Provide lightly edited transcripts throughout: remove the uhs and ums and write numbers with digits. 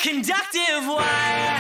conductive wire,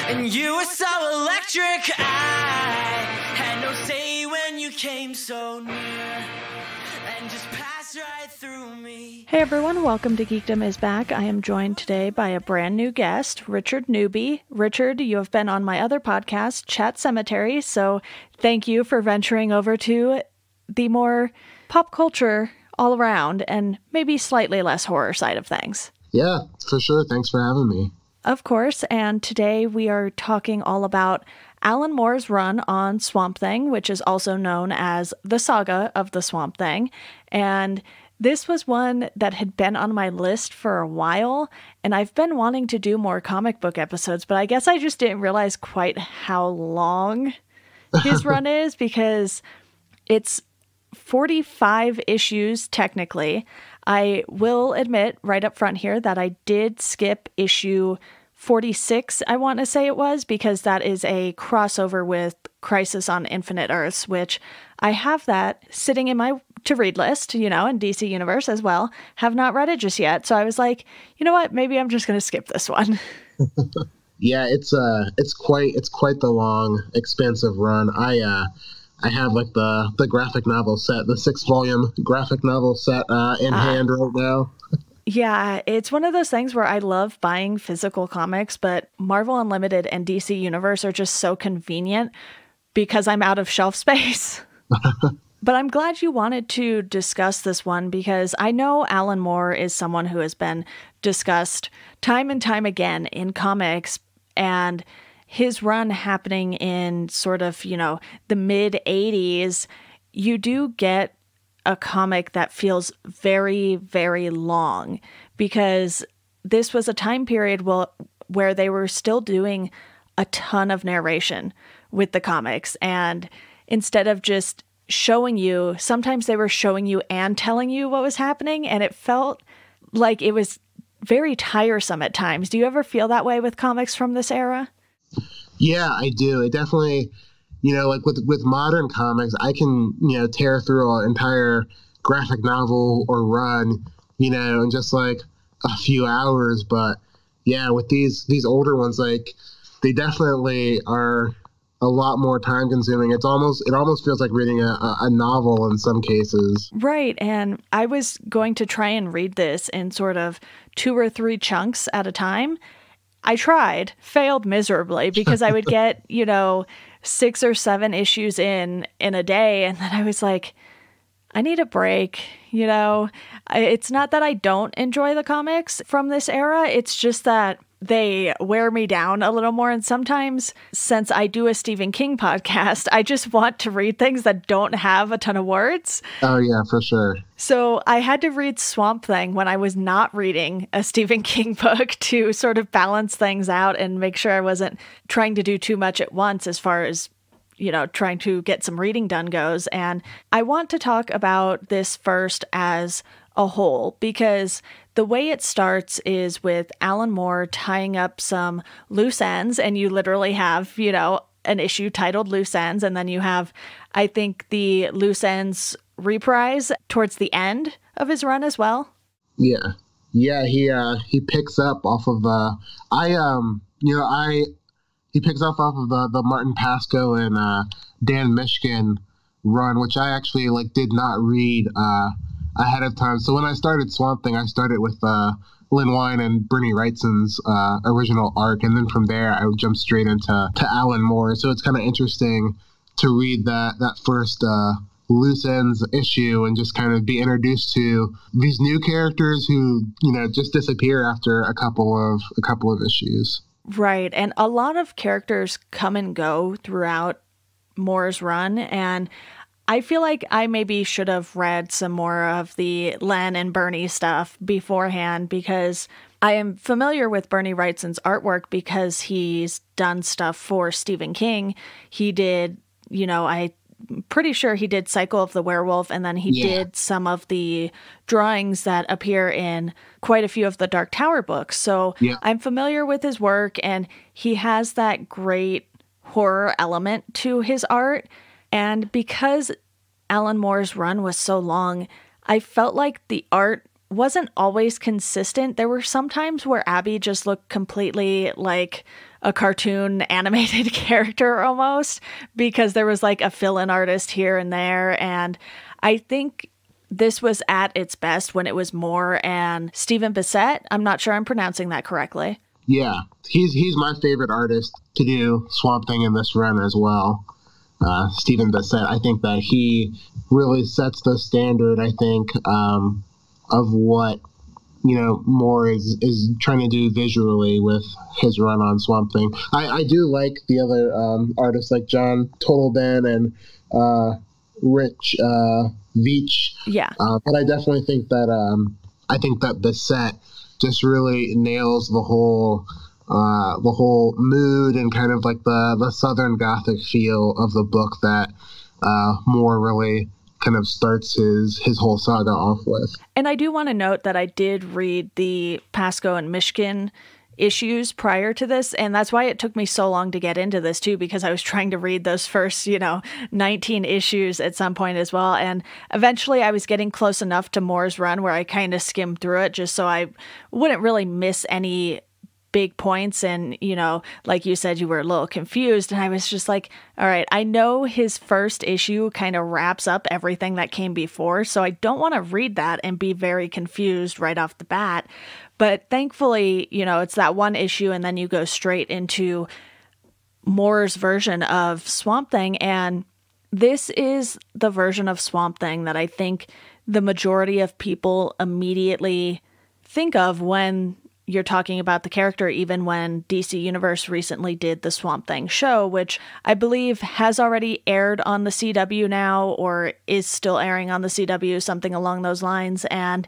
and you were so electric. I had no say when you came so near and just passed right through me. Hey everyone, welcome to Geekdom is Back. I am joined today by a brand new guest, Richard Newby. Richard, you have been on my other podcast, Chat Cemetery, so thank you for venturing over to the more pop culture all around and maybe slightly less horror side of things. Yeah, for sure. Thanks for having me. Of course, and today we are talking all about Alan Moore's run on Swamp Thing, which is also known as the Saga of the Swamp Thing. And this was one that had been on my list for a while, and I've been wanting to do more comic book episodes, but I guess I just didn't realize quite how long his run is, because it's 45 issues technically. I will admit right up front here that I did skip issue 46, I want to say it was, because that is a crossover with Crisis on Infinite Earths, which I have that sitting in my to-read list, in DC Universe as well. Have not read it just yet. So I was like, you know what? Maybe I'm just going to skip this one. Yeah, it's quite the long, expansive run. I have like the graphic novel set, the 6-volume graphic novel set in hand right now. Yeah, it's one of those things where I love buying physical comics, but Marvel Unlimited and DC Universe are just so convenient because I'm out of shelf space. But I'm glad you wanted to discuss this one, because I know Alan Moore is someone who has been discussed time and time again in comics, and his run happening in sort of, the mid-'80s, you do get a comic that feels very, very long, because this was a time period where they were still doing a ton of narration with the comics. And instead of just showing you, sometimes they were showing you and telling you what was happening. And it felt like it was very tiresome at times. Do you ever feel that way with comics from this era? Yeah, I do. It definitely, like with modern comics, I can, tear through an entire graphic novel or run, in just like a few hours. But yeah, with these older ones, like they definitely are a lot more time consuming. It almost feels like reading a novel in some cases. Right. And I was going to try and read this in sort of 2 or 3 chunks at a time. I tried, failed miserably, because I would get, 6 or 7 issues in a day. And then I was like, I need a break. It's not that I don't enjoy the comics from this era. It's just that they wear me down a little more. And sometimes, since I do a Stephen King podcast, I just want to read things that don't have a ton of words. Oh, yeah, for sure. So I had to read Swamp Thing when I was not reading a Stephen King book to sort of balance things out and make sure I wasn't trying to do too much at once as far as, trying to get some reading done goes. And I want to talk about this first as a whole, because the way it starts is with Alan Moore tying up some loose ends, and you literally have, an issue titled Loose Ends, and then you have, I think, the Loose Ends reprise towards the end of his run as well. Yeah. Yeah, he picks up off of he picks up off of the Martin Pasco and Dan Mishkin run, which I actually did not read ahead of time. So when I started Swamp Thing, I started with Lynn Wein and Bernie Wrightson's original arc, and then from there I would jump straight into Alan Moore. So it's kind of interesting to read that first Loose Ends issue and just kind of be introduced to these new characters who just disappear after a couple of issues. Right, and a lot of characters come and go throughout Moore's run, and I feel like I maybe should have read some more of the Len and Bernie stuff beforehand, because I am familiar with Bernie Wrightson's artwork because he's done stuff for Stephen King. He did, I'm pretty sure he did Cycle of the Werewolf, and then he did some of the drawings that appear in quite a few of the Dark Tower books. So I'm familiar with his work, and he has that great horror element to his art. And because Alan Moore's run was so long, I felt like the art wasn't always consistent. There were some times where Abby just looked completely like a cartoon animated character almost, because there was like a fill-in artist here and there. And I think this was at its best when it was Moore and Stephen Bissette. I'm not sure I'm pronouncing that correctly. Yeah, he's my favorite artist to do Swamp Thing in this run as well. Stephen Bissette, I think that he really sets the standard, I think, of what, Moore is trying to do visually with his run on Swamp Thing. I do like the other artists like John Totalben and Rich Veach. Yeah. But I definitely think that Bissette just really nails the whole mood and kind of like the Southern Gothic feel of the book that Moore really kind of starts his whole saga off with. And I do want to note that I did read the Pasco and Mishkin issues prior to this, and that's why it took me so long to get into this too, because I was trying to read those first 19 issues at some point as well, and eventually I was getting close enough to Moore's run where I kind of skimmed through it just so I wouldn't really miss any big points. And like you said, you were a little confused, and I was just like, all right, I know his first issue kind of wraps up everything that came before, so I don't want to read that and be very confused right off the bat. But thankfully, it's that one issue, and then you go straight into Moore's version of Swamp Thing. And this is the version of Swamp Thing that I think the majority of people immediately think of when you're talking about the character, even when DC Universe recently did the Swamp Thing show, which I believe has already aired on the CW now, or is still airing on the CW, something along those lines. And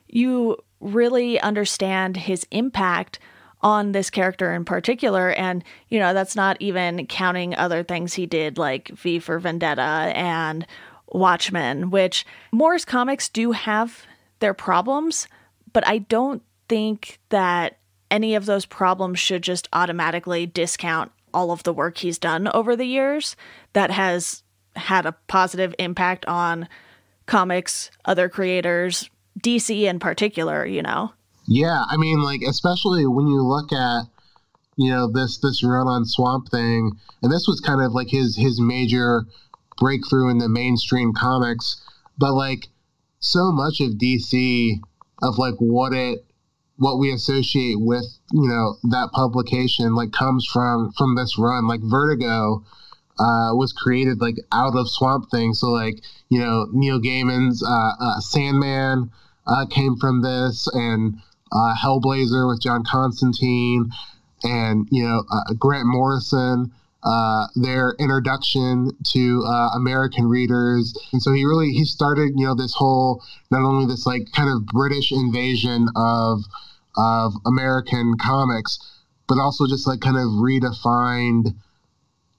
you really understand his impact on this character in particular. And, that's not even counting other things he did like V for Vendetta and Watchmen, which Moore's comics do have their problems, but I don't think that any of those problems should just automatically discount all of the work he's done over the years that has had a positive impact on comics, other creators, DC in particular, Yeah, I mean, like, especially when you look at, this run on Swamp Thing, and this was kind of like his major breakthrough in the mainstream comics, but like so much of DC, of like what we associate with, that publication, like, comes from this run. Like, Vertigo was created like out of Swamp Thing, so like, Neil Gaiman's Sandman came from this, and Hellblazer with John Constantine, and Grant Morrison, their introduction to American readers. And so he started this whole, not only this like kind of British invasion of American comics, but also just like kind of redefined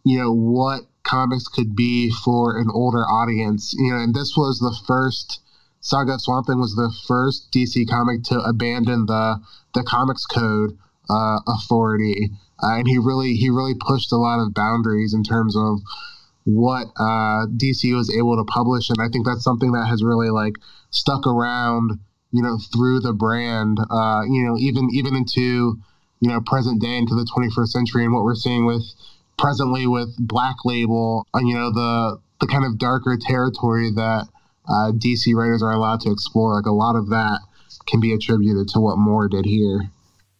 what comics could be for an older audience. And this was the first, Saga of Swamp Thing was the first DC comic to abandon the Comics Code authority, and he really pushed a lot of boundaries in terms of what DC was able to publish. And I think that's something that has really like stuck around through the brand, even into present day, into the 21st century, and what we're seeing presently with Black Label, the kind of darker territory that DC writers are allowed to explore. Like, a lot of that can be attributed to what Moore did here.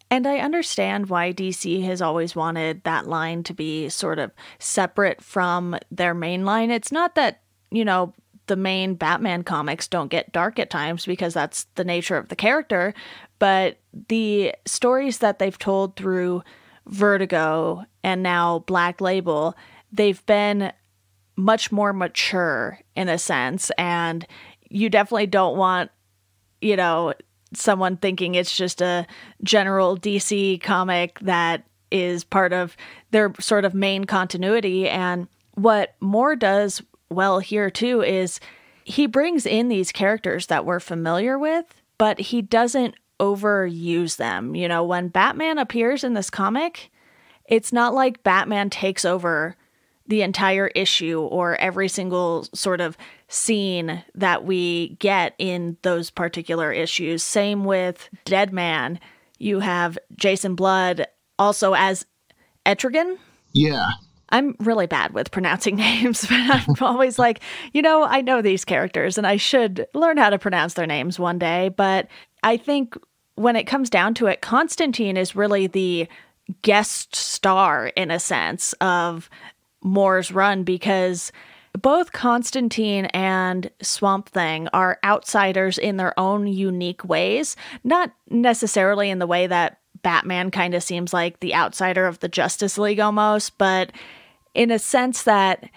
And I understand why DC has always wanted that line to be sort of separate from their main line. It's not that, the main Batman comics don't get dark at times, because that's the nature of the character, but the stories that they've told through Vertigo and now Black Label, they've been much more mature in a sense, and you definitely don't want, someone thinking it's just a general DC comic that is part of their sort of main continuity. And what Moore does well here too is he brings in these characters that we're familiar with, but he doesn't overuse them. When Batman appears in this comic, it's not like Batman takes over the entire issue or every single sort of scene that we get in those particular issues. Same with Dead Man. You have Jason Blood also as Etrigan. Yeah. I'm really bad with pronouncing names, but I'm always like, I know these characters and I should learn how to pronounce their names one day. But I think when it comes down to it, Constantine is really the guest star, in a sense, of Moore's run, because both Constantine and Swamp Thing are outsiders in their own unique ways, not necessarily in the way that Batman kind of seems like the outsider of the Justice League almost, but in a sense that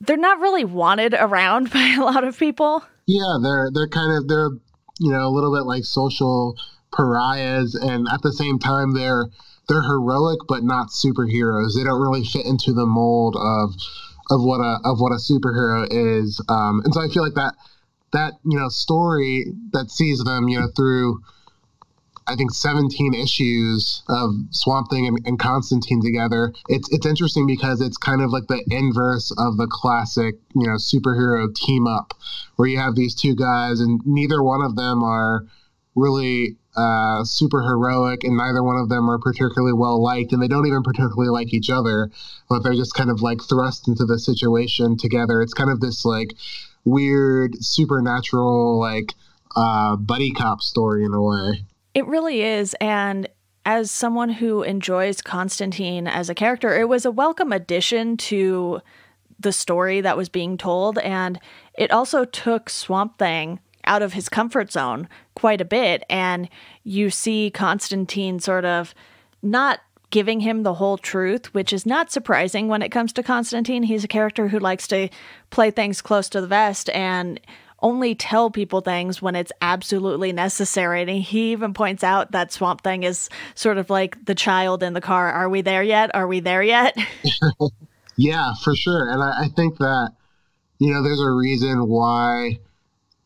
they're not really wanted around by a lot of people. Yeah, they're a little bit like social pariahs, and at the same time they're heroic but not superheroes. They don't really fit into the mold of what a superhero is. And so I feel like that story that sees them through, I think, 17 issues of Swamp Thing and Constantine together. It's interesting because it's kind of like the inverse of the classic, superhero team up, where you have these two guys and neither one of them are really super heroic, and neither one of them are particularly well liked, and they don't even particularly like each other, but they're just kind of like thrust into the situation together. It's kind of this like weird supernatural like buddy cop story in a way. It really is. And as someone who enjoys Constantine as a character, it was a welcome addition to the story that was being told. And it also took Swamp Thing out of his comfort zone quite a bit. And you see Constantine sort of not giving him the whole truth, which is not surprising when it comes to Constantine. He's a character who likes to play things close to the vest and only tell people things when it's absolutely necessary. And he even points out that Swamp Thing is sort of like the child in the car. Are we there yet? Are we there yet? Yeah, for sure. And I think that, there's a reason why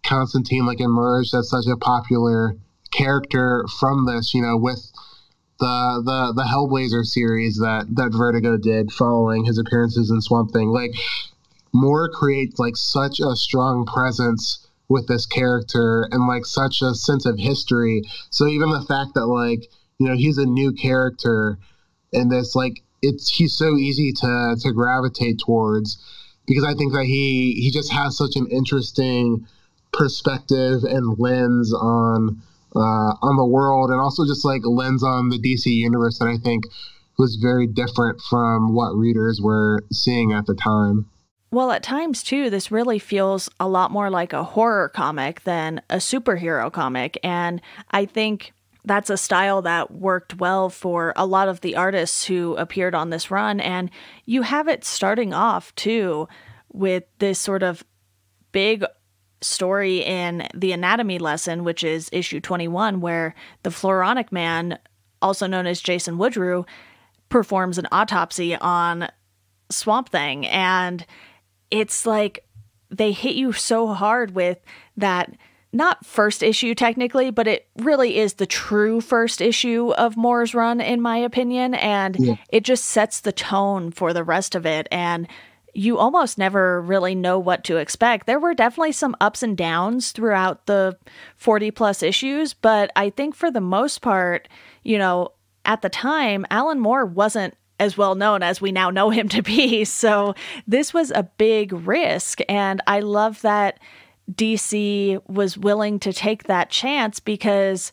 Constantine emerged as such a popular character from this, with the Hellblazer series that Vertigo did following his appearances in Swamp Thing. Moore creates such a strong presence with this character and such a sense of history. So even the fact that he's a new character in this, he's so easy to gravitate towards, because I think that he just has such an interesting perspective and lens on the world, and also just lens on the DC universe that I think was very different from what readers were seeing at the time. Well, at times, too, this really feels a lot more like a horror comic than a superhero comic. And I think that's a style that worked well for a lot of the artists who appeared on this run. And you have it starting off, too, with this sort of big story in the Anatomy Lesson, which is issue 21, where the Floronic Man, also known as Jason Woodrue, performs an autopsy on Swamp Thing. And it's they hit you so hard with that, not first issue technically, but it really is the true first issue of Moore's run, in my opinion. And It just sets the tone for the rest of it. And you almost never really know what to expect. There were definitely some ups and downs throughout the 40 plus issues, but I think for the most part, at the time, Alan Moore wasn't as well known as we now know him to be. So this was a big risk. And I love that DC was willing to take that chance, because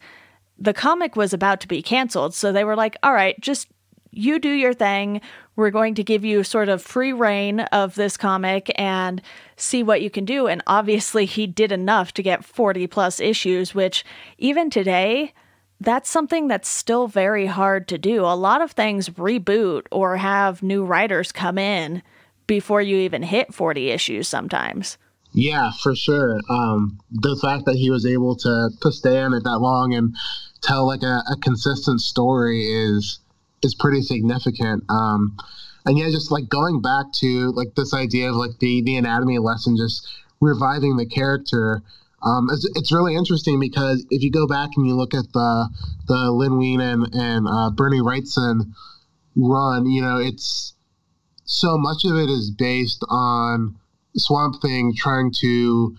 the comic was about to be canceled. So they were like, all right, just you do your thing. We're going to give you sort of free reign of this comic and see what you can do. And obviously he did enough to get 40 plus issues, which even today, that's something that's still very hard to do. A lot of things reboot or have new writers come in before you even hit 40 issues sometimes. Yeah, for sure. The fact that he was able to stay on it that long and tell a consistent story is pretty significant. And yeah, just going back to this idea of the Anatomy Lesson, just reviving the character. It's really interesting, because if you go back and you look at the Lin Wein and Bernie Wrightson run, so much of it is based on Swamp Thing trying to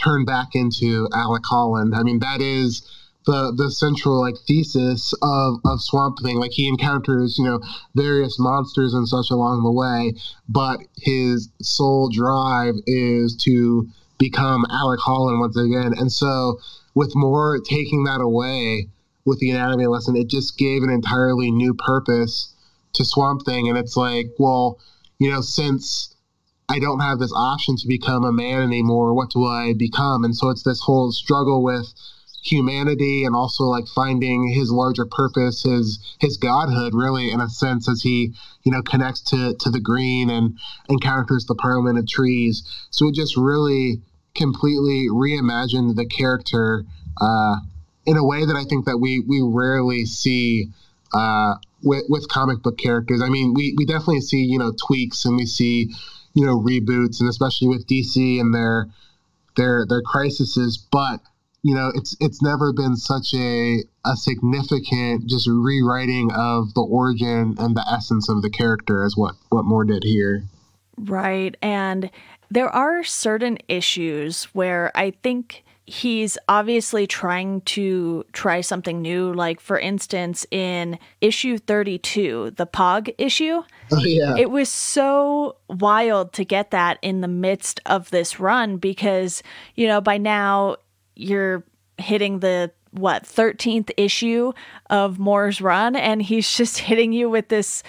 turn back into Alec Holland. I mean, that is the central like thesis of Swamp Thing. Like, he encounters, you know, various monsters and such along the way, but his sole drive is to become Alec Holland once again. And so with Moore taking that away with the anatomy lesson, it just gave an entirely new purpose to Swamp Thing. And it's like, well, you know, since I don't have this option to become a man anymore, what do I become? And so it's this whole struggle with humanity and also like finding his larger purpose, his godhood, really, in a sense, as he, you know, connects to the green and encounters the Parliament of Trees. So it just really completely reimagined the character in a way that I think that we rarely see with comic book characters. I mean, we definitely see, you know, tweaks, and we see, you know, reboots, and especially with DC and their crises, but you know, it's never been such a significant just rewriting of the origin and the essence of the character as what Moore did here. Right. And there are certain issues where I think he's obviously trying to try something new. Like, for instance, in issue 32, the Pog issue. Oh, yeah. It was so wild to get that in the midst of this run because, you know, by now you're hitting the 13th issue of Moore's run, and he's just hitting you with this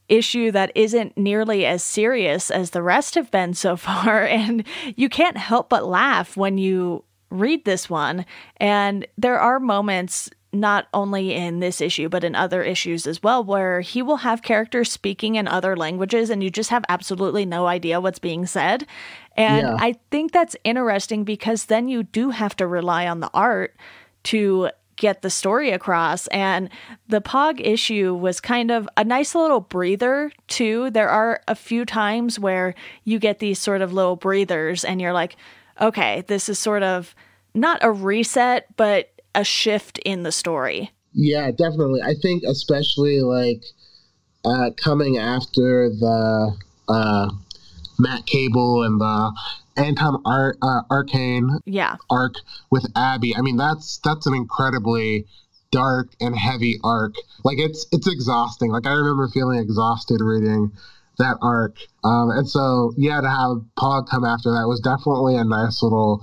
issue that isn't nearly as serious as the rest have been so far, and you can't help but laugh when you read this one. And there are moments, not only in this issue but in other issues as well, where he will have characters speaking in other languages and you just have absolutely no idea what's being said. And yeah. I think that's interesting because then you do have to rely on the art to get the story across. And the Pog issue was kind of a nice little breather too. There are a few times where you get these sort of little breathers and you're like, okay, this is sort of not a reset, but a shift in the story. Yeah, definitely. I think especially like coming after the Matt Cable and the Anton Arcane arc with Abby. I mean, that's an incredibly dark and heavy arc. Like, it's exhausting. Like, I remember feeling exhausted reading that arc. And so, yeah, to have Pog come after that was definitely a nice little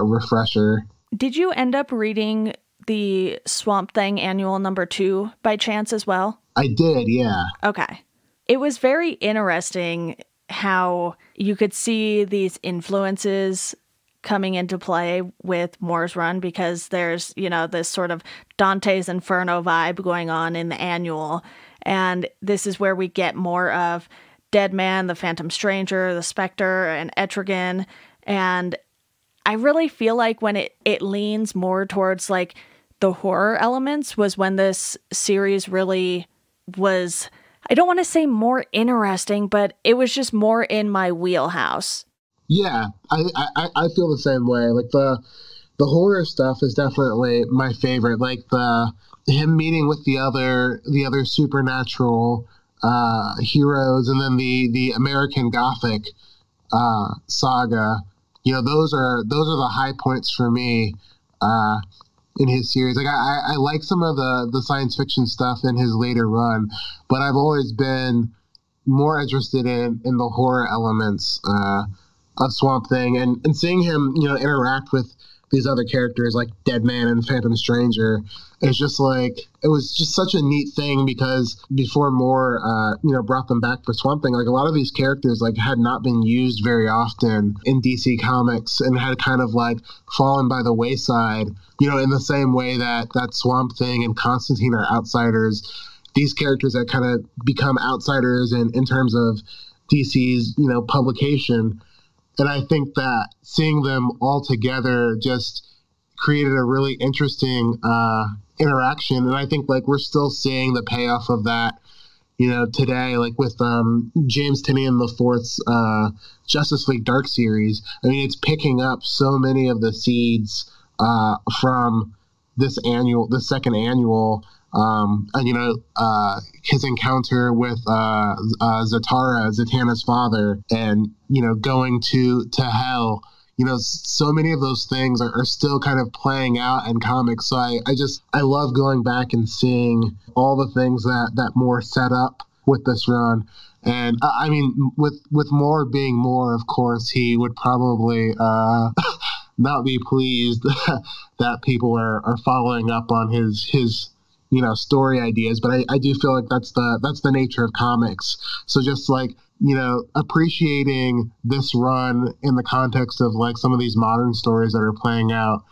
refresher. Did you end up reading the Swamp Thing annual number 2 by chance as well? I did, yeah. Okay. It was very interesting how you could see these influences coming into play with Moore's run, because there's, you know, this sort of Dante's Inferno vibe going on in the annual. And this is where we get more of Deadman, the Phantom Stranger, the Spectre, and Etrigan. And I really feel like when it leans more towards like the horror elements was when this series really was, I don't want to say more interesting, but it was just more in my wheelhouse. Yeah, I feel the same way. Like the horror stuff is definitely my favorite. Like him meeting with the other supernatural heroes, and then the American Gothic saga. You know, those are the high points for me in his series. Like I like some of the science fiction stuff in his later run, but I've always been more interested in the horror elements of Swamp Thing, and seeing him, you know, interact with these other characters like Deadman and Phantom Stranger is just like, it was just such a neat thing, because before Moore, you know, brought them back for Swamp Thing, like a lot of these characters like had not been used very often in DC Comics and had kind of like fallen by the wayside, you know, in the same way that Swamp Thing and Constantine are outsiders. These characters that kind of become outsiders in terms of DC's, you know, publication. And I think that seeing them all together just created a really interesting interaction. And I think like we're still seeing the payoff of that, you know, today, like with James Tynion IV's Justice League Dark series. I mean, it's picking up so many of the seeds from the second annual, and his encounter with Zatanna's father, and going to hell. So many of those things are still kind of playing out in comics. So I love going back and seeing all the things that Moore set up with this run. And I mean, with Moore being Moore, of course, he would probably not be pleased that people are following up on his story ideas. But I do feel like that's the nature of comics. So just like, appreciating this run in the context of like some of these modern stories that are playing out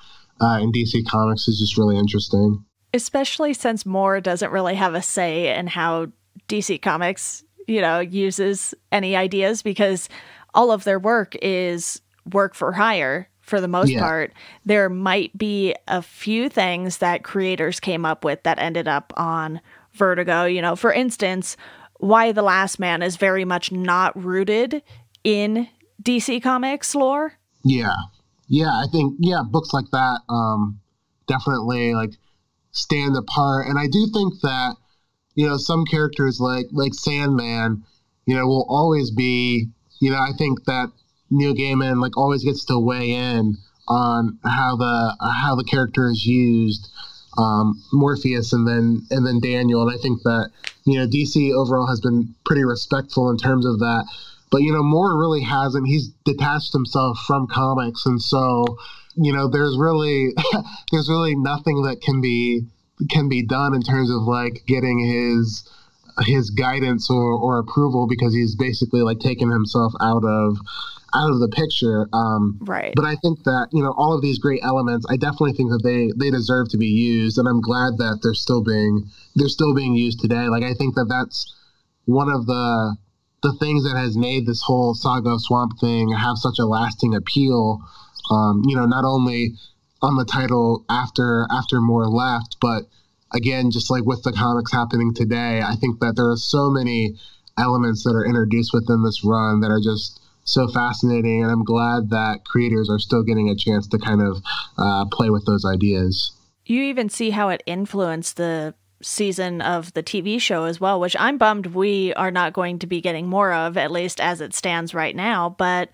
in DC Comics is just really interesting. Especially since Moore doesn't really have a say in how DC Comics, uses any ideas, because all of their work is work for hire for the most part. There might be a few things that creators came up with that ended up on Vertigo. For instance, Why the Last Man is very much not rooted in DC Comics lore. Yeah, I think books like that definitely like stand apart, and I do think that some characters like Sandman, will always be. I think that Neil Gaiman like always gets to weigh in on how the character is used. Morpheus and then Daniel, and I think that DC overall has been pretty respectful in terms of that, but Moore really hasn't. He's detached himself from comics, and so there's really nothing that can be done in terms of like getting his guidance or approval, because he's basically like taken himself out of the picture. Right. But I think that, all of these great elements, I definitely think that they deserve to be used. And I'm glad that they're still being used today. Like, I think that that's one of the things that has made this whole Saga of Swamp Thing have such a lasting appeal. Not only on the title after Moore left, but again, just like with the comics happening today, I think that there are so many elements that are introduced within this run that are just so fascinating, and I'm glad that creators are still getting a chance to kind of play with those ideas. You even see how it influenced the season of the TV show as well, which I'm bummed we are not going to be getting more of, at least as it stands right now. But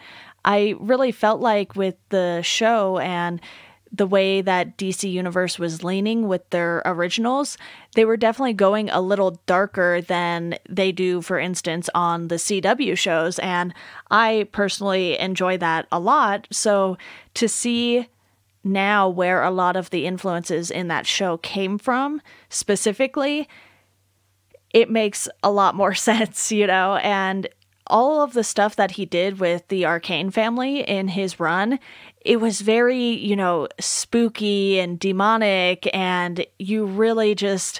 I really felt like with the show and the way that DC Universe was leaning with their originals, they were definitely going a little darker than they do, for instance, on the CW shows. And I personally enjoy that a lot. So to see now where a lot of the influences in that show came from specifically, it makes a lot more sense, and all of the stuff that he did with the Arcane family in his run, it was very, spooky and demonic, and you really just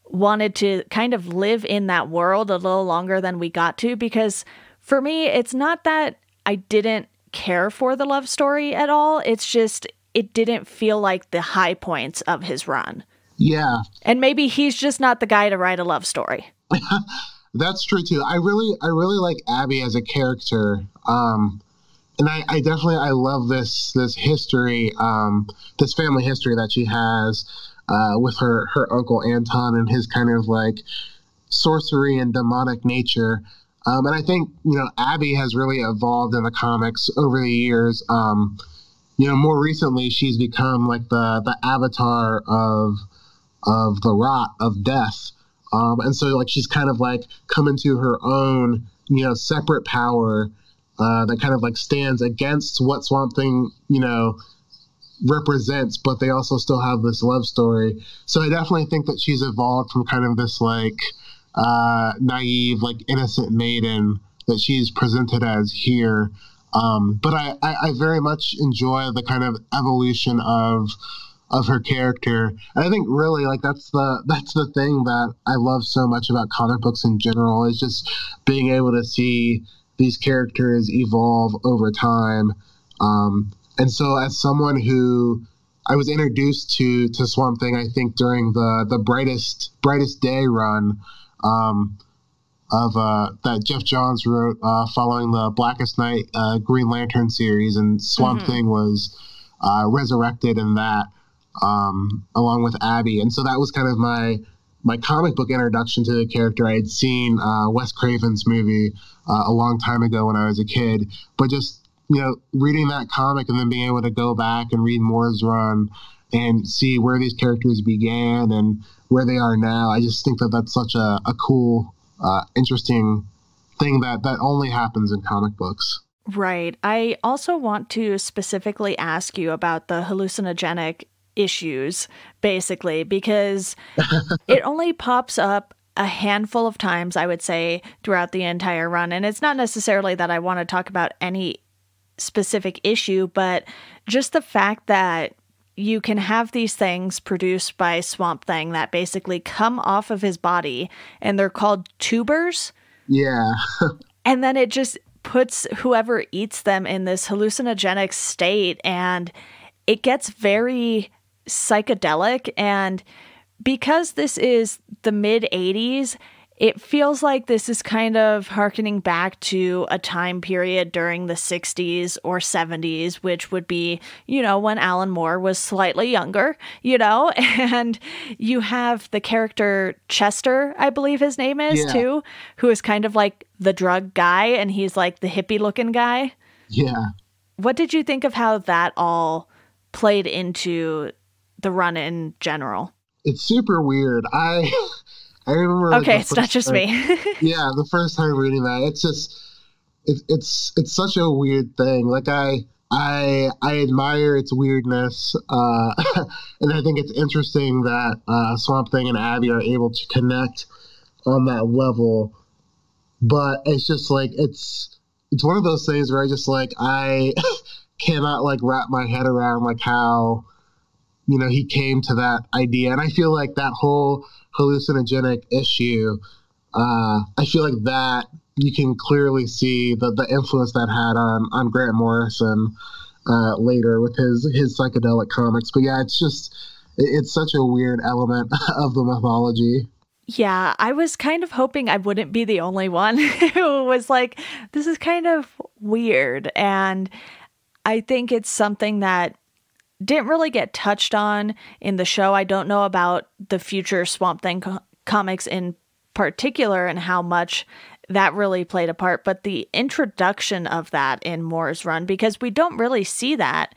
wanted to kind of live in that world a little longer than we got to, because for me, it's not that I didn't care for the love story at all. It's just, it didn't feel like the high points of his run. Yeah. And maybe he's just not the guy to write a love story. That's true too. I really like Abby as a character. And I definitely love this history, this family history that she has with her uncle Anton and his kind of like sorcery and demonic nature. And I think, Abby has really evolved in the comics over the years. More recently, she's become like the avatar of the rot of death. And so like she's kind of like come into her own, separate power that kind of like stands against what Swamp Thing, represents, but they also still have this love story. So I definitely think that she's evolved from kind of this like naive, like innocent maiden that she's presented as here. But I very much enjoy the kind of evolution of her character. And I think really like that's the thing that I love so much about comic books in general, is just being able to see these characters evolve over time. And so as someone who I was introduced to Swamp Thing, I think during the brightest day run of that Jeff Johns wrote following the Blackest Night Green Lantern series, and Swamp Thing was resurrected in that. along with Abby. And so that was kind of my comic book introduction to the character. I had seen Wes Craven's movie a long time ago when I was a kid, but just, reading that comic and then being able to go back and read Moore's run and see where these characters began and where they are now. I just think that that's such a cool, interesting thing that only happens in comic books. Right. I also want to specifically ask you about the hallucinogenic issues, basically, because it only pops up a handful of times, I would say, throughout the entire run. And it's not necessarily that I want to talk about any specific issue, but just the fact that you can have these things produced by Swamp Thing that basically come off of his body, and they're called tubers. Yeah. And then it just puts whoever eats them in this hallucinogenic state, and it gets very psychedelic. And because this is the mid-'80s, it feels like this is kind of harkening back to a time period during the 60s or 70s, which would be, when Alan Moore was slightly younger, and you have the character Chester, I believe his name is, too, who is kind of like the drug guy, and he's like the hippie looking guy. Yeah. What did you think of how that all played into the run in general? It's super weird. I remember. Okay, it's not just me. Yeah, the first time reading that, it's just it's such a weird thing. Like I admire its weirdness, and I think it's interesting that Swamp Thing and Abby are able to connect on that level. But it's just like it's one of those things where I cannot wrap my head around how he came to that idea, and I feel like that whole hallucinogenic issue, I feel like that you can clearly see the influence that had on Grant Morrison later with his psychedelic comics. But yeah, it's such a weird element of the mythology. Yeah, I was kind of hoping I wouldn't be the only one who was like, this is kind of weird. And I think it's something that didn't really get touched on in the show. I don't know about the future Swamp Thing comics in particular and how much that really played a part, but the introduction of that in Moore's run, because we don't really see that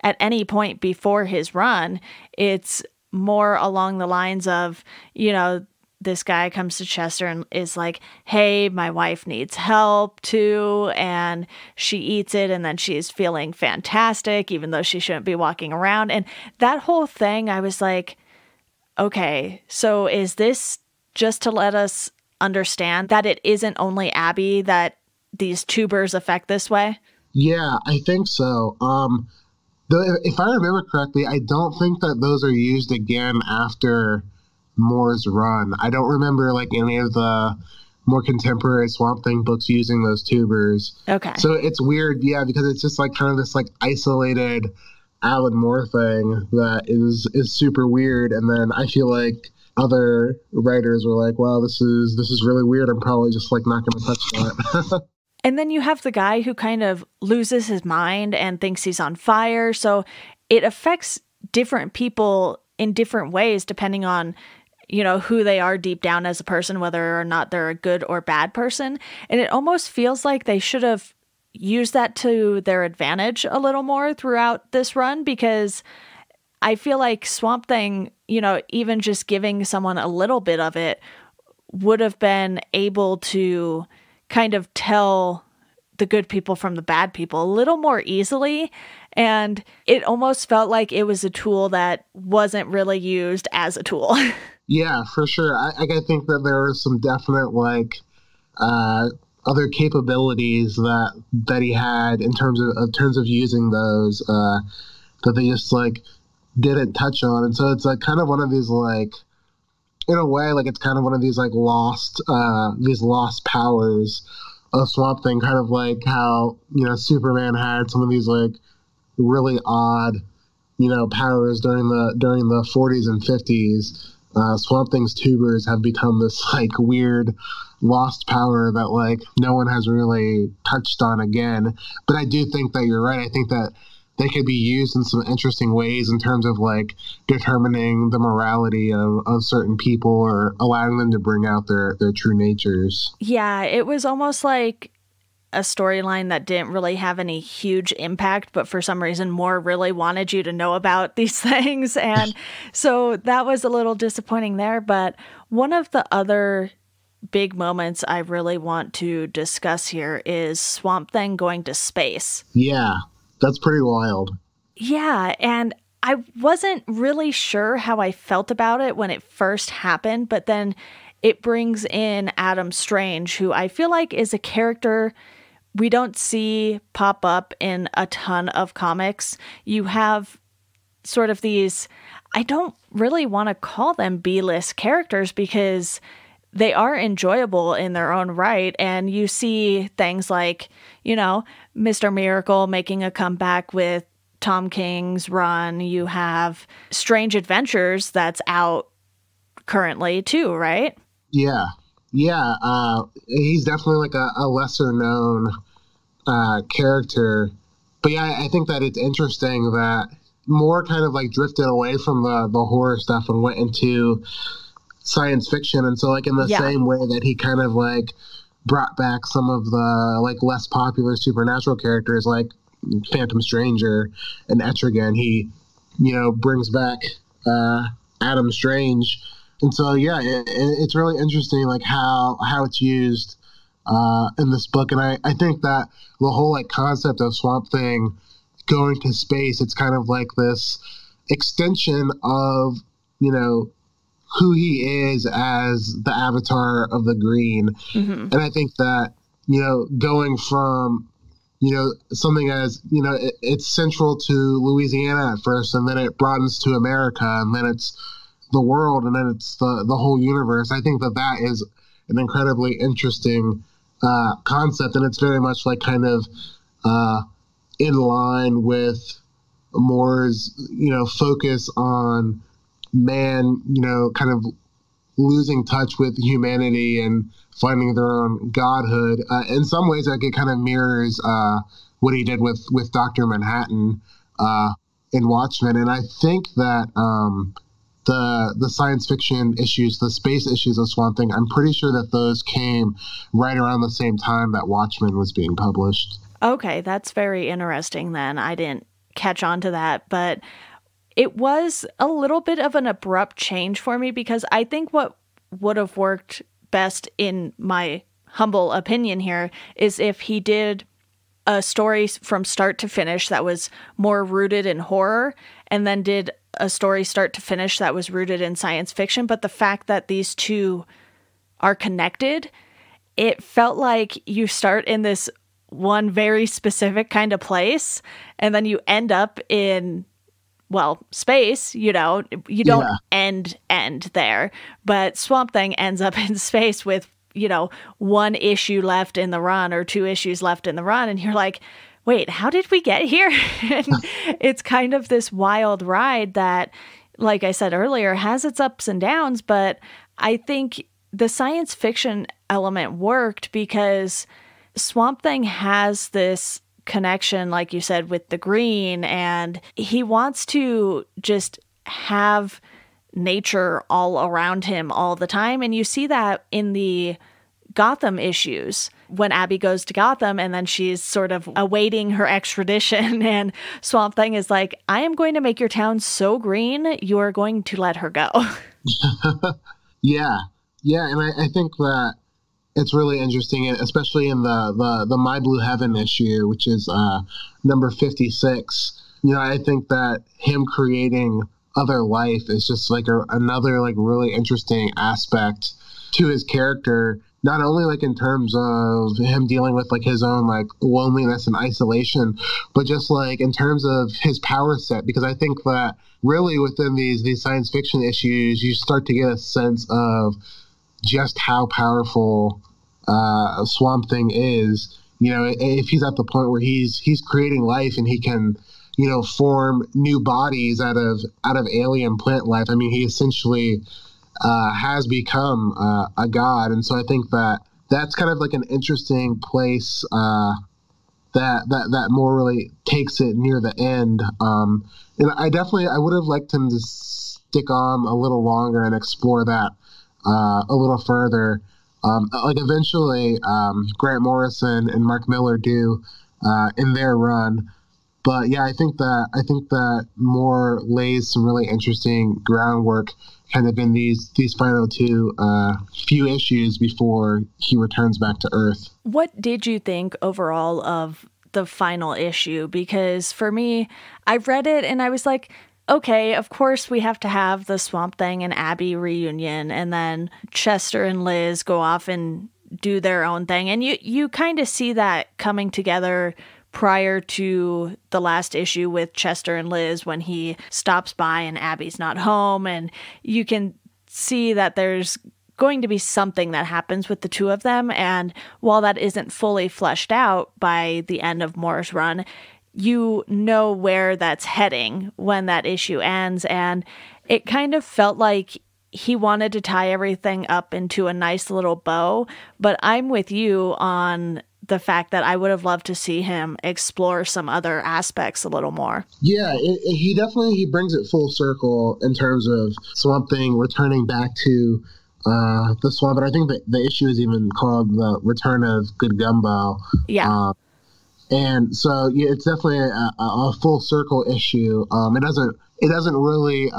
at any point before his run. It's more along the lines of, this guy comes to Chester and is like, hey, my wife needs help too. And she eats it and then she's feeling fantastic, even though she shouldn't be walking around. And that whole thing, I was like, okay, so is this just to let us understand that it isn't only Abby that these tubers affect this way? Yeah, I think so. If I remember correctly, I don't think that those are used again after Moore's run. I don't remember any of the more contemporary Swamp Thing books using those tubers. Okay. So it's weird, yeah, because it's just kind of this isolated Alan Moore thing that is super weird. And then I feel like other writers were like, wow, this is really weird. I'm probably just not going to touch that. And then you have the guy who kind of loses his mind and thinks he's on fire. So it affects different people in different ways depending on who they are deep down as a person, whether or not they're a good or bad person. And it almost feels like they should have used that to their advantage a little more throughout this run, because I feel like Swamp Thing, even just giving someone a little bit of it would have been able to kind of tell the good people from the bad people a little more easily. And it almost felt like it was a tool that wasn't really used as a tool. Yeah, for sure. I think that there are some definite other capabilities that he had in terms of using those that they just didn't touch on, and so it's kind of one of these in a way it's kind of one of these lost powers of Swamp Thing, kind of how Superman had some of these really odd powers during the 40s and 50s. Swamp Thing's tubers have become this weird lost power that no one has really touched on again. But I do think that you're right. I think that they could be used in some interesting ways in terms of like determining the morality of certain people or allowing them to bring out their true natures. Yeah, it was almost like a storyline that didn't really have any huge impact, but for some reason more really wanted you to know about these things. And so that was a little disappointing there. But one of the other big moments I really want to discuss here is Swamp Thing going to space. Yeah, that's pretty wild. Yeah, and I wasn't really sure how I felt about it when it first happened, but then it brings in Adam Strange, who I feel like is a character we don't see pop up in a ton of comics. You have sort of these, I don't really want to call them B-list characters because they are enjoyable in their own right. And you see things like, you know, Mr. Miracle making a comeback with Tom King's run. You have Strange Adventures that's out currently too, right? Yeah. Yeah. He's definitely like a lesser known character. But yeah, I think that it's interesting that more kind of like drifted away from the horror stuff and went into science fiction. And so like in the same way that he kind of like brought back some of the like less popular supernatural characters like Phantom Stranger and Etrigan, he, you know, brings back Adam Strange. And so yeah, it's really interesting like how it's used in this book. And I think that the whole like concept of Swamp Thing going to space, it's kind of like this extension of, you know, who he is as the avatar of the green. Mm-hmm. And I think that, you know, going from, you know, something as, you know, it's central to Louisiana at first, and then it broadens to America, and then it's the world, and then it's the whole universe. I think that is an incredibly interesting concept, and it's very much like kind of in line with Moore's, you know, focus on man, you know, kind of losing touch with humanity and finding their own godhood. In some ways, like it kind of mirrors what he did with Dr. Manhattan in Watchmen. And I think that the science fiction issues, the space issues of Swamp Thing, I'm pretty sure that those came right around the same time that Watchmen was being published. Okay, that's very interesting then. I didn't catch on to that, but it was a little bit of an abrupt change for me because I think what would have worked best, in my humble opinion here, is if he did a story from start to finish that was more rooted in horror, and then did a story start to finish that was rooted in science fiction. But the fact that these two are connected, it felt like you start in this one very specific kind of place, and then you end up in, well, space, you know, you don't end there, but Swamp Thing ends up in space with, you know, one issue left in the run or two issues left in the run. And you're like, wait, how did we get here? And it's kind of this wild ride that, like I said earlier, has its ups and downs. But I think the science fiction element worked because Swamp Thing has this connection, like you said, with the green, and he wants to just have nature all around him all the time. And you see that in the Gotham issues when Abby goes to Gotham and then she's sort of awaiting her extradition, and Swamp Thing is like, I am going to make your town so green, you are going to let her go. Yeah. And I think that it's really interesting, especially in the My Blue Heaven issue, which is number 56. You know, I think that him creating other life is just like another like really interesting aspect to his character, not only like in terms of him dealing with like his own like loneliness and isolation, but just like in terms of his power set, because I think that really within these science fiction issues, you start to get a sense of just how powerful Swamp Thing is. You know, if he's at the point where he's creating life and he can, you know, form new bodies out of alien plant life. I mean, he essentially has become a god. And so I think that that's kind of like an interesting place that more really takes it near the end. And I would have liked him to stick on a little longer and explore that a little further. Like eventually, Grant Morrison and Mark Miller do in their run. But yeah, I think that Moore lays some really interesting groundwork kind of in these final two few issues before he returns back to Earth. What did you think overall of the final issue? Because for me, I read it and I was like, okay, of course we have to have the Swamp Thing and Abby reunion, and then Chester and Liz go off and do their own thing. And you kind of see that coming together prior to the last issue with Chester and Liz when he stops by and Abby's not home, and you can see that there's going to be something that happens with the two of them. And while that isn't fully fleshed out by the end of Moore's run, you know where that's heading when that issue ends. And it kind of felt like he wanted to tie everything up into a nice little bow. But I'm with you on the fact that I would have loved to see him explore some other aspects a little more. Yeah, he brings it full circle in terms of Swamp Thing returning back to the swamp. But I think that the issue is even called The Return of Good Gumbo. Yeah. And so yeah, it's definitely a full circle issue. It doesn't really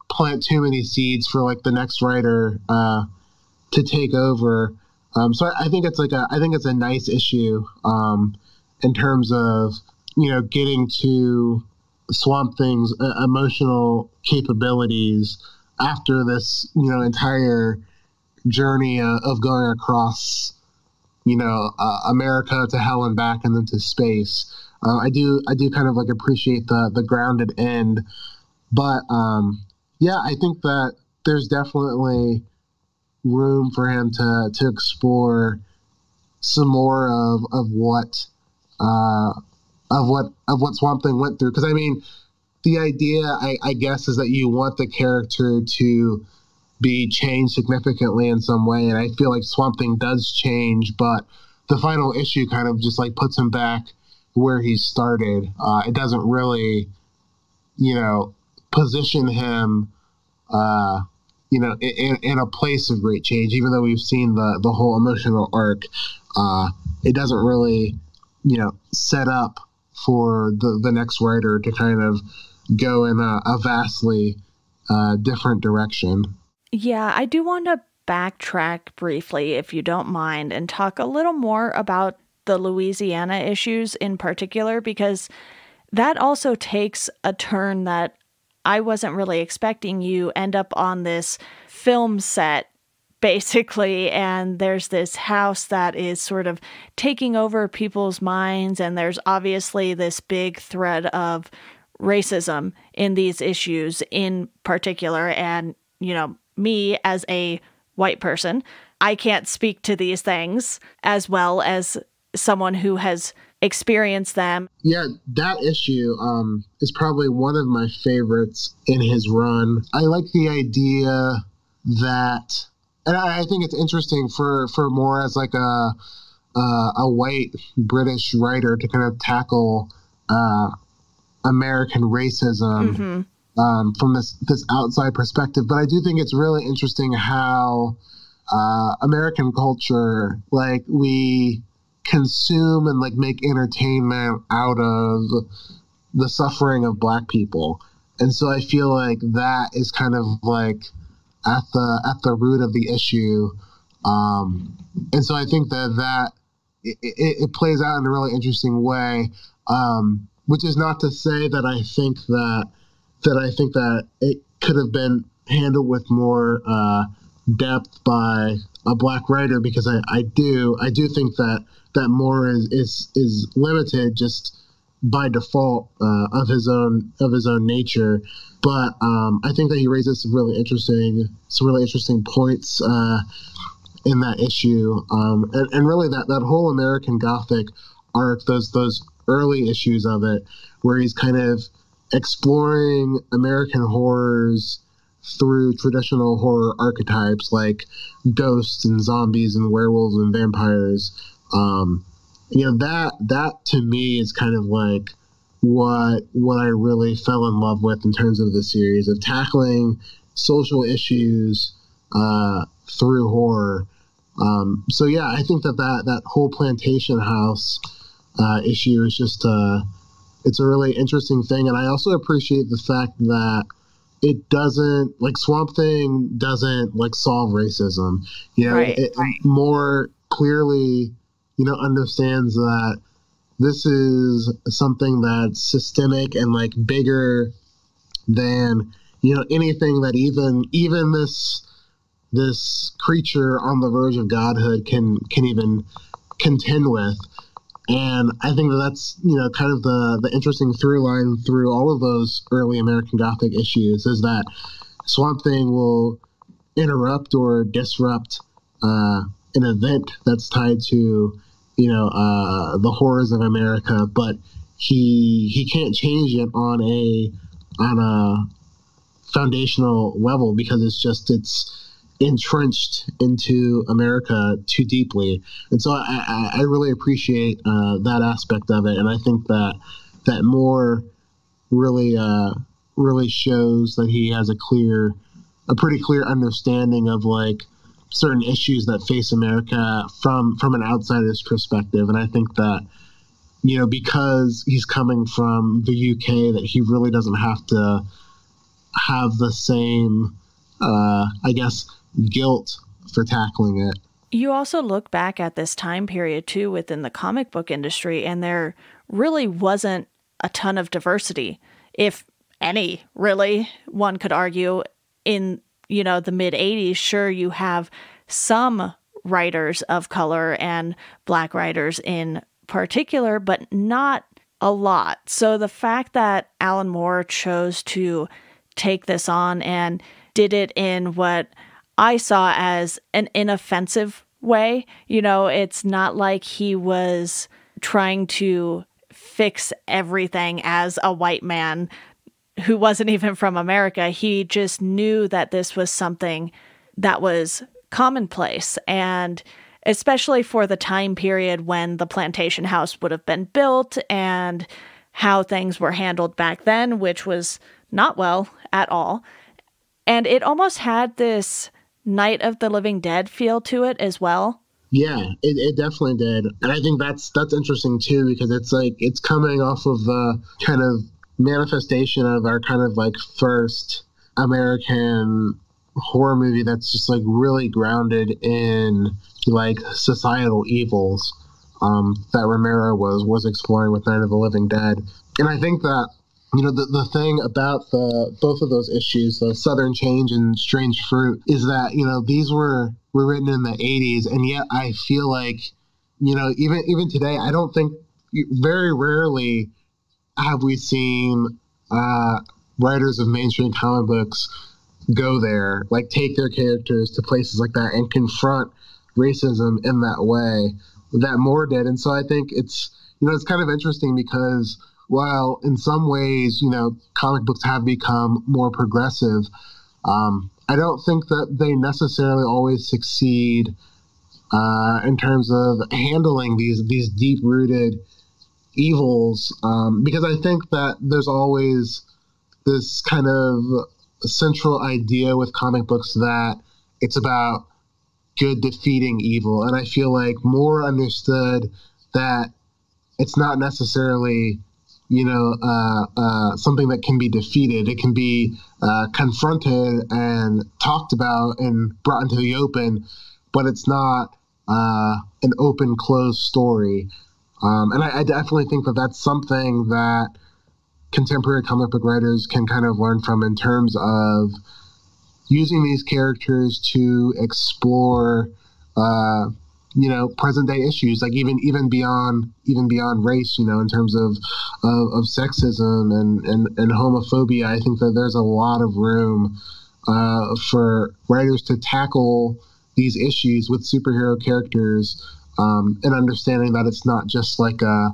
plant too many seeds for like the next writer to take over. So I think it's a nice issue in terms of, you know, getting to Swamp Thing's emotional capabilities after this, you know, entire journey of going across, you know, America to hell and back and then to space. I do kind of like appreciate the grounded end, but yeah, I think that there's definitely room for him to explore some more of what Swamp Thing went through. Because I mean, the idea, I guess, is that you want the character to be changed significantly in some way, and I feel like Swamp Thing does change, but the final issue kind of just like puts him back where he started. It doesn't really, you know, position him you know, in a place of great change, even though we've seen the whole emotional arc. It doesn't really, you know, set up for the next writer to kind of go in a vastly different direction. Yeah, I do want to backtrack briefly, if you don't mind, and talk a little more about the Louisiana issues in particular, because that also takes a turn that I wasn't really expecting. You end up on this film set, basically, and there's this house that is sort of taking over people's minds, and there's obviously this big thread of racism in these issues in particular. And, you know, me as a white person, I can't speak to these things as well as someone who has experienced them. Yeah, that issue is probably one of my favorites in his run. I like the idea that, and I think it's interesting for Moore as like a white British writer to kind of tackle American racism from this outside perspective. But I do think it's really interesting how American culture, like, we consume and like make entertainment out of the suffering of Black people. And so I feel like that is kind of like at the root of the issue. And so I think that it plays out in a really interesting way, which is not to say that I think that it could have been handled with more depth by a Black writer, because I do think that Moore is limited just by default of his own nature. But I think that he raises some really interesting points in that issue, and really that whole American Gothic arc, those early issues of it, where he's kind of exploring American horrors through traditional horror archetypes like ghosts and zombies and werewolves and vampires, that to me is kind of like what I really fell in love with in terms of the series of tackling social issues through horror. So yeah, I think that whole plantation house issue is just it's a really interesting thing, and I also appreciate the fact that it doesn't, like, Swamp Thing doesn't like solve racism. It more clearly understands that this is something that's systemic and like bigger than anything that even this creature on the verge of godhood can even contend with. And I think that's kind of the interesting through line through all of those early American Gothic issues is that Swamp Thing will interrupt or disrupt an event that's tied to the horrors of America, but he can't change it on a foundational level because it's entrenched into America too deeply. And so I really appreciate that aspect of it, and I think that Moore really shows that he has a pretty clear understanding of like certain issues that face America from an outsider's perspective. And I think that because he's coming from the UK, that he really doesn't have to have the same guilt for tackling it. You also look back at this time period too within the comic book industry, and there really wasn't a ton of diversity, if any, really, one could argue. In the mid 80s, sure, you have some writers of color and Black writers in particular, but not a lot. So the fact that Alan Moore chose to take this on and did it in what I saw as an inoffensive way, it's not like he was trying to fix everything as a white man who wasn't even from America. He just knew that this was something that was commonplace, and especially for the time period when the plantation house would have been built and how things were handled back then, which was not well at all. And it almost had this Night of the Living Dead feel to it as well. Yeah, it definitely did. And I think that's interesting too, because it's coming off of the kind of manifestation of our kind of like first American horror movie that's just like really grounded in like societal evils that Romero was exploring with Night of the Living Dead. And I think that the thing about both of those issues, the Southern Change and Strange Fruit, is that these were written in the 80s, and yet I feel like even today, I don't think, very rarely have we seen writers of mainstream comic books go there, like take their characters to places like that and confront racism in that way that Moore did. And so I think it's kind of interesting because while in some ways, comic books have become more progressive, I don't think that they necessarily always succeed in terms of handling these deep-rooted evils, because I think that there's always this kind of central idea with comic books that it's about good defeating evil. And I feel like Moore understood that it's not necessarily something that can be defeated. It can be confronted and talked about and brought into the open, but it's not an open, closed story. And I definitely think that that's something that contemporary comic book writers can kind of learn from in terms of using these characters to explore present day issues, like even beyond race, in terms of sexism and homophobia. I think that there's a lot of room for writers to tackle these issues with superhero characters, and understanding that it's not just like a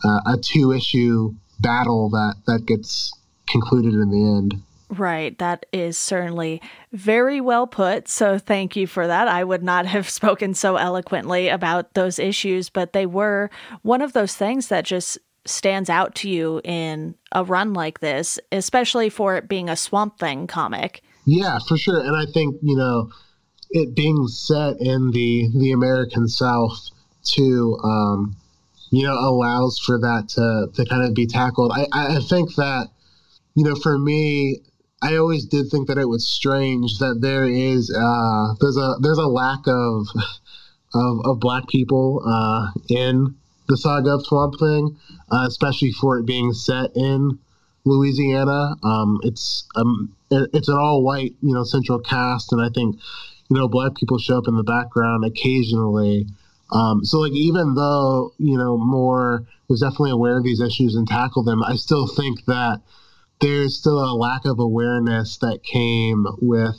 2-issue battle that gets concluded in the end. Right. That is certainly very well put. So thank you for that. I would not have spoken so eloquently about those issues, but they were one of those things that just stands out to you in a run like this, especially for it being a Swamp Thing comic. Yeah, for sure. And I think, it being set in the American South too, allows for that to kind of be tackled. I think that, for me, I always did think that it was strange that there's a lack of Black people in the Saga of Swamp Thing, especially for it being set in Louisiana. It's an all white central cast, and I think Black people show up in the background occasionally. So like even though Moore was definitely aware of these issues and tackled them, I still think that there's still a lack of awareness that came with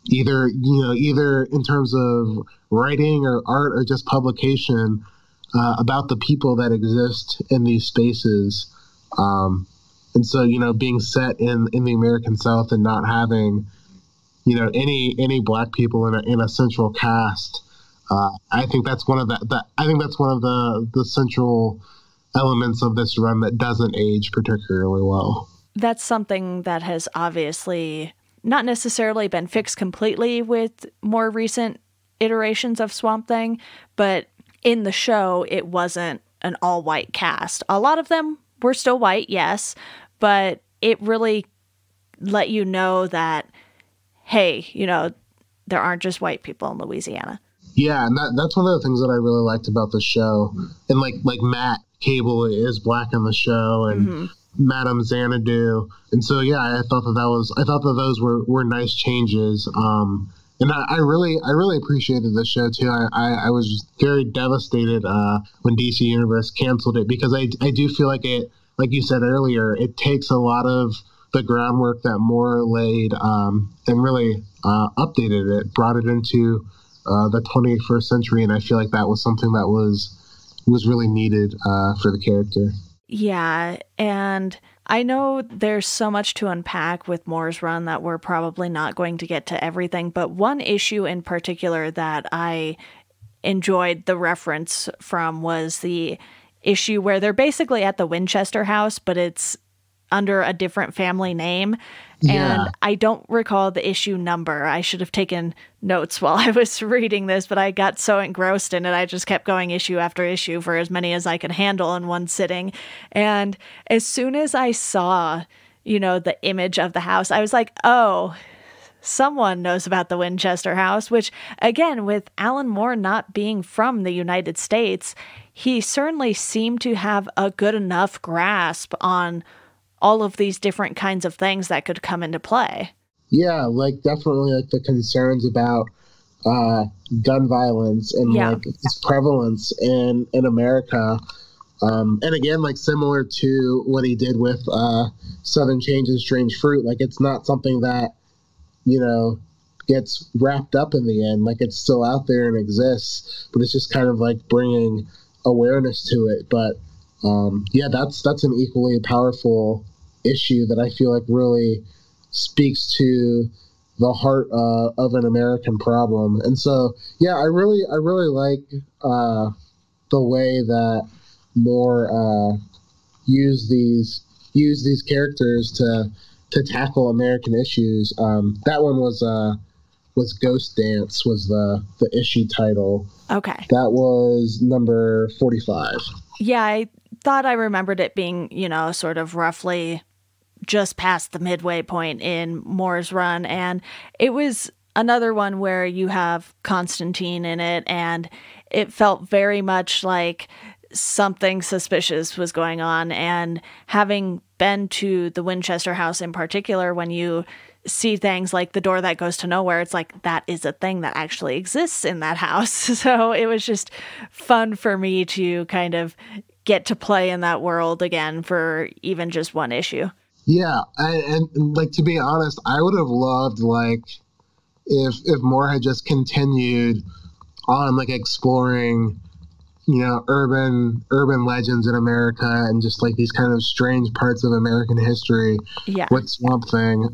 either in terms of writing or art or just publication about the people that exist in these spaces. And so, being set in the American South and not having, any Black people in a central cast, I think that's one of the central elements of this run that doesn't age particularly well. That's something that has obviously not necessarily been fixed completely with more recent iterations of Swamp Thing, but in the show, it wasn't an all-white cast. A lot of them were still white, yes, but it really let you know that, hey, there aren't just white people in Louisiana. Yeah, and that's one of the things that I really liked about the show. And like Matt Cable is Black in the show, and Madame Xanadu, and so yeah, I thought that those were nice changes. And I really appreciated the show too. I was very devastated when DC Universe canceled it, because I do feel like it, like you said earlier, it takes a lot of the groundwork that Moore laid and really updated it, brought it into the 21st century, and I feel like that was something that was really needed for the character. Yeah, and I know there's so much to unpack with Moore's run that we're probably not going to get to everything, but one issue in particular that I enjoyed the reference from was the issue where they're basically at the Winchester house, but it's under a different family name. Yeah. And I don't recall the issue number. I should have taken notes while I was reading this, but I got so engrossed in it, I just kept going issue after issue for as many as I could handle in one sitting. And as soon as I saw, the image of the house, I was like, oh, someone knows about the Winchester house, which, again, with Alan Moore not being from the United States, he certainly seemed to have a good enough grasp on all of these different kinds of things that could come into play. Yeah, definitely the concerns about gun violence and its prevalence in America. And again, similar to what he did with Southern Change and Strange Fruit, it's not something that, gets wrapped up in the end. It's still out there and exists, but it's just kind of bringing awareness to it. But that's an equally powerful issue that I feel really speaks to the heart of an American problem. And so, yeah, I really like the way that Moore use these characters to tackle American issues. That one was Ghost Dance was the issue title. Okay. That was number 45. Yeah, I thought I remembered it being, sort of roughly just past the midway point in Moore's run. And it was another one where you have Constantine in it, and it felt very much like something suspicious was going on. And having been to the Winchester house in particular, when you see things like the door that goes to nowhere, it's like that is a thing that actually exists in that house. So it was just fun for me to kind of get to play in that world again for even just one issue. Yeah, and to be honest, I would have loved if Moore had just continued on exploring urban legends in America and just like these kind of strange parts of American history with Swamp Thing.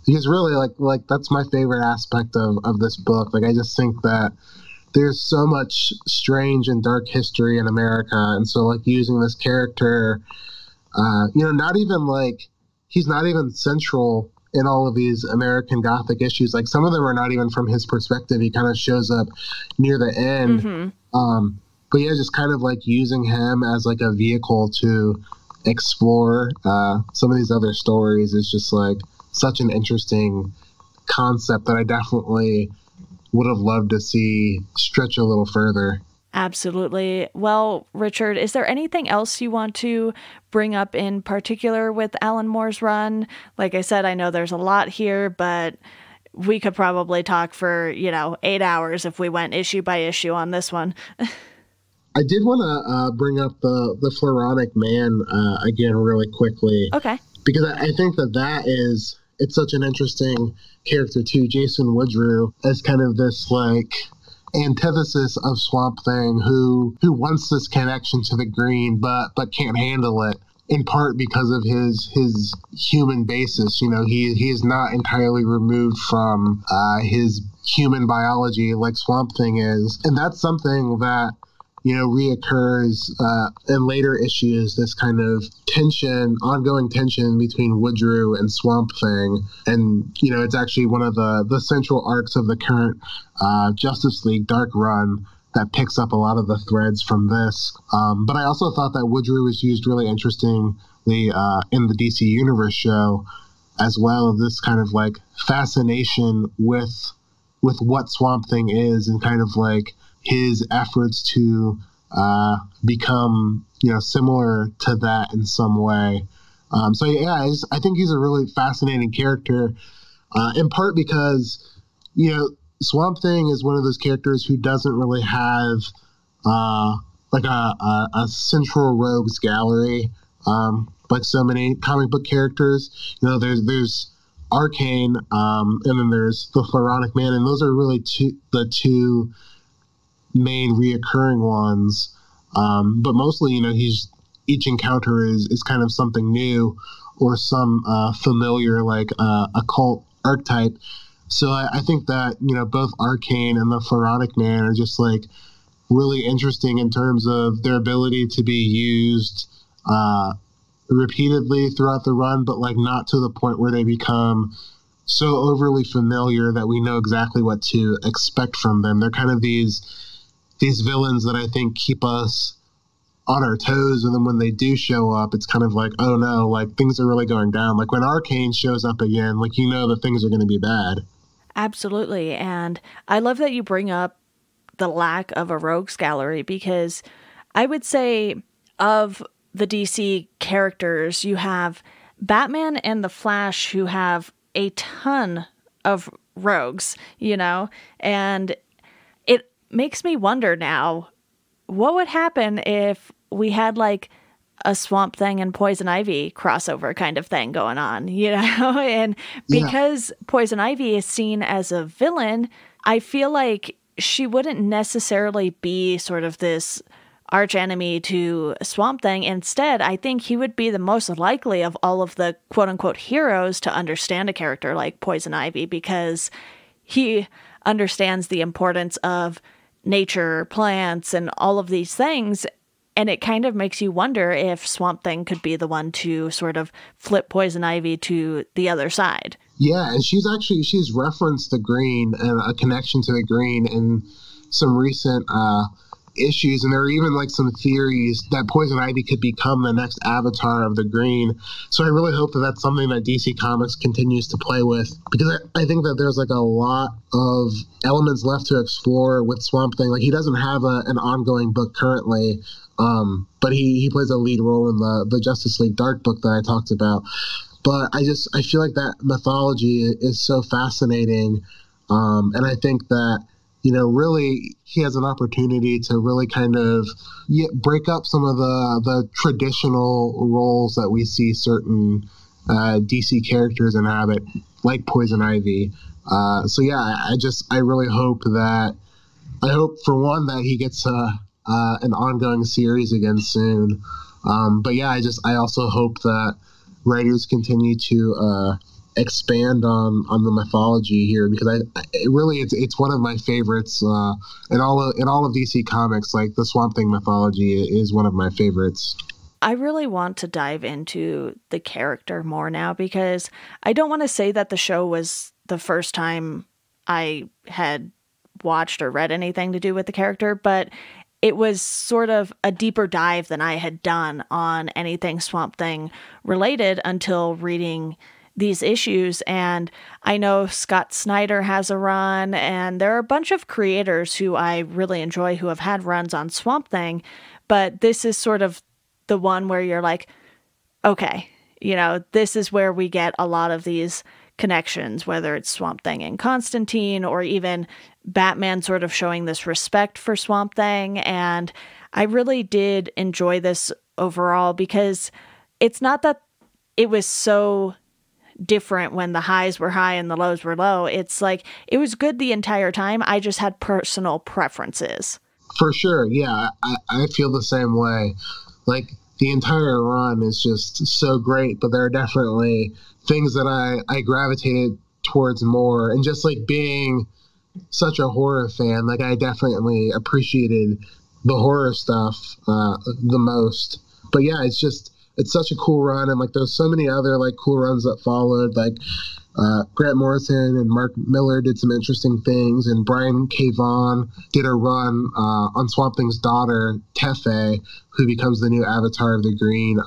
Because really like that's my favorite aspect of this book. Like I just think that there's so much strange and dark history in America, and so like using this character, not even like he's not even central in all of these American Gothic issues. Like some of them are not even from his perspective. He kind of shows up near the end. Mm-hmm. But yeah, just kind of like using him as like a vehicle to explore some of these other stories is just like such an interesting concept that I definitely would have loved to see stretch a little further. Absolutely. Well, Richard, is there anything else you want to bring up in particular with Alan Moore's run? Like I said, I know there's a lot here, but we could probably talk for, 8 hours if we went issue by issue on this one. I did want to bring up the Floronic Man again really quickly. Okay. Because I think it's such an interesting character too. Jason Woodrue as kind of this like antithesis of Swamp Thing who wants this connection to the green but can't handle it, in part because of his human basis. He is not entirely removed from his human biology like Swamp Thing is, and that's something that reoccurs in later issues, this kind of ongoing tension between Woodrue and Swamp Thing. And, it's actually one of the central arcs of the current Justice League Dark run that picks up a lot of the threads from this. But I also thought that Woodrue was used really interestingly in the DC Universe show, as well as this kind of like fascination with what Swamp Thing is and kind of like his efforts to become, similar to that in some way. So yeah, I think he's a really fascinating character, in part because, Swamp Thing is one of those characters who doesn't really have like a central rogues gallery, like so many comic book characters. There's Arcane, and then there's the Floronic Man, and those are really the two main reoccurring ones, but mostly each encounter is kind of something new or some familiar like occult archetype. So I think that both Arcane and the Floronic Man are just like really interesting in terms of their ability to be used repeatedly throughout the run, but like not to the point where they become so overly familiar that we know exactly what to expect from them. They're kind of these villains that I think keep us on our toes, and then when they do show up, it's kind of like, oh no, like things are really going down. Like when Arcane shows up again, like that things are going to be bad. Absolutely. And I love that you bring up the lack of a rogues gallery, because I would say of the DC characters, you have Batman and the Flash who have a ton of rogues, and it makes me wonder now, what would happen if we had like a Swamp Thing and Poison Ivy crossover kind of thing going on, and because Poison Ivy is seen as a villain, I feel like she wouldn't necessarily be sort of this archenemy to Swamp Thing. Instead, I think he would be the most likely of all of the quote unquote heroes to understand a character like Poison Ivy, because he understands the importance of nature, plants, and all of these things. And it kind of makes you wonder if Swamp Thing could be the one to sort of flip Poison Ivy to the other side. Yeah, and she's referenced the green and a connection to the green in some recent issues, and there are even like some theories that Poison Ivy could become the next avatar of the green. So I really hope that that's something that DC Comics continues to play with, because I think that there's like a lot of elements left to explore with Swamp Thing. Like he doesn't have an ongoing book currently, but he plays a lead role in the Justice League Dark book that I talked about. But I feel like that mythology is so fascinating, and I think that really he has an opportunity to really kind of break up some of the traditional roles that we see certain DC characters inhabit, like Poison Ivy. So yeah, I really hope for one that he gets an ongoing series again soon. But yeah, I also hope that writers continue to expand on the mythology here, because it's one of my favorites in all of DC Comics. Like, the Swamp Thing mythology is one of my favorites. I really want to dive into the character more now, because I don't want to say that the show was the first time I had watched or read anything to do with the character, but it was sort of a deeper dive than I had done on anything Swamp Thing related until reading these issues. And I know Scott Snyder has a run, and there are a bunch of creators who I really enjoy who have had runs on Swamp Thing, but this is sort of the one where you're like, okay, this is where we get a lot of these connections, whether it's Swamp Thing and Constantine, or even Batman sort of showing this respect for Swamp Thing. And I really did enjoy this overall, because it's not that it was so different when the highs were high and the lows were low. It's like, it was good the entire time. I just had personal preferences. For sure. Yeah, I feel the same way. Like, the entire run is just so great, but there are definitely things that I gravitated towards more. And just like being such a horror fan, like, I definitely appreciated the horror stuff the most. But yeah, it's such a cool run. And like, there's so many other like cool runs that followed. Like, Grant Morrison and Mark Miller did some interesting things, and Brian K. Vaughan did a run on Swamp Thing's daughter, Tefe, who becomes the new Avatar of the Green.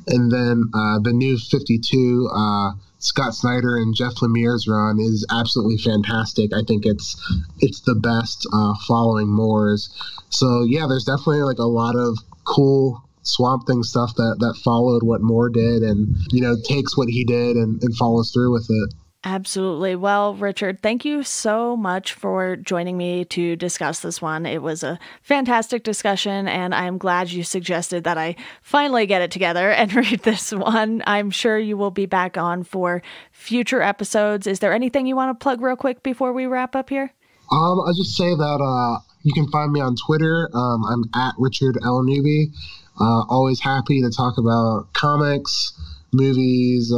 And then the New 52, Scott Snyder and Jeff Lemire's run is absolutely fantastic. I think it's the best following Moore's. So yeah, there's definitely like a lot of cool Swamp Thing stuff that followed what Moore did, and takes what he did and follows through with it. Absolutely. Well, Richard, thank you so much for joining me to discuss this one. It was a fantastic discussion, and I'm glad you suggested that I finally get it together and read this one. I'm sure you will be back on for future episodes. Is there anything you want to plug real quick before we wrap up here? I'll just say that you can find me on Twitter. I'm at Richard L. Newby. Always happy to talk about comics, movies,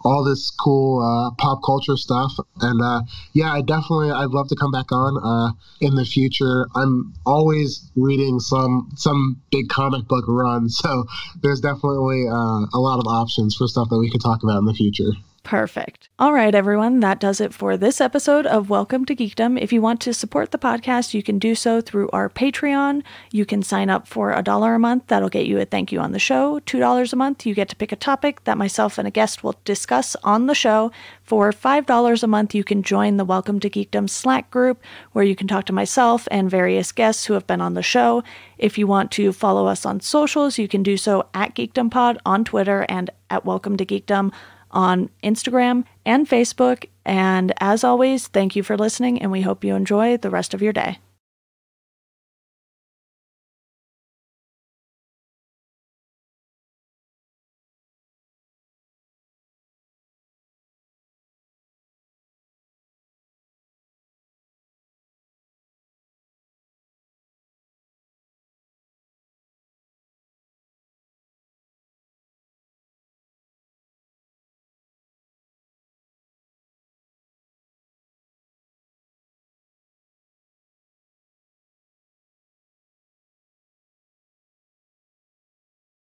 all this cool pop culture stuff. And yeah, I'd love to come back on in the future. I'm always reading some big comic book run, so there's definitely a lot of options for stuff that we could talk about in the future. Perfect. All right, everyone, that does it for this episode of Welcome to Geekdom. If you want to support the podcast, you can do so through our Patreon. You can sign up for $1 a month. That'll get you a thank you on the show. $2 a month, you get to pick a topic that myself and a guest will discuss on the show. For $5 a month, you can join the Welcome to Geekdom Slack group, where you can talk to myself and various guests who have been on the show. If you want to follow us on socials, you can do so at GeekdomPod on Twitter and at Welcome to Geekdom on Instagram and Facebook. And as always, thank you for listening, and we hope you enjoy the rest of your day.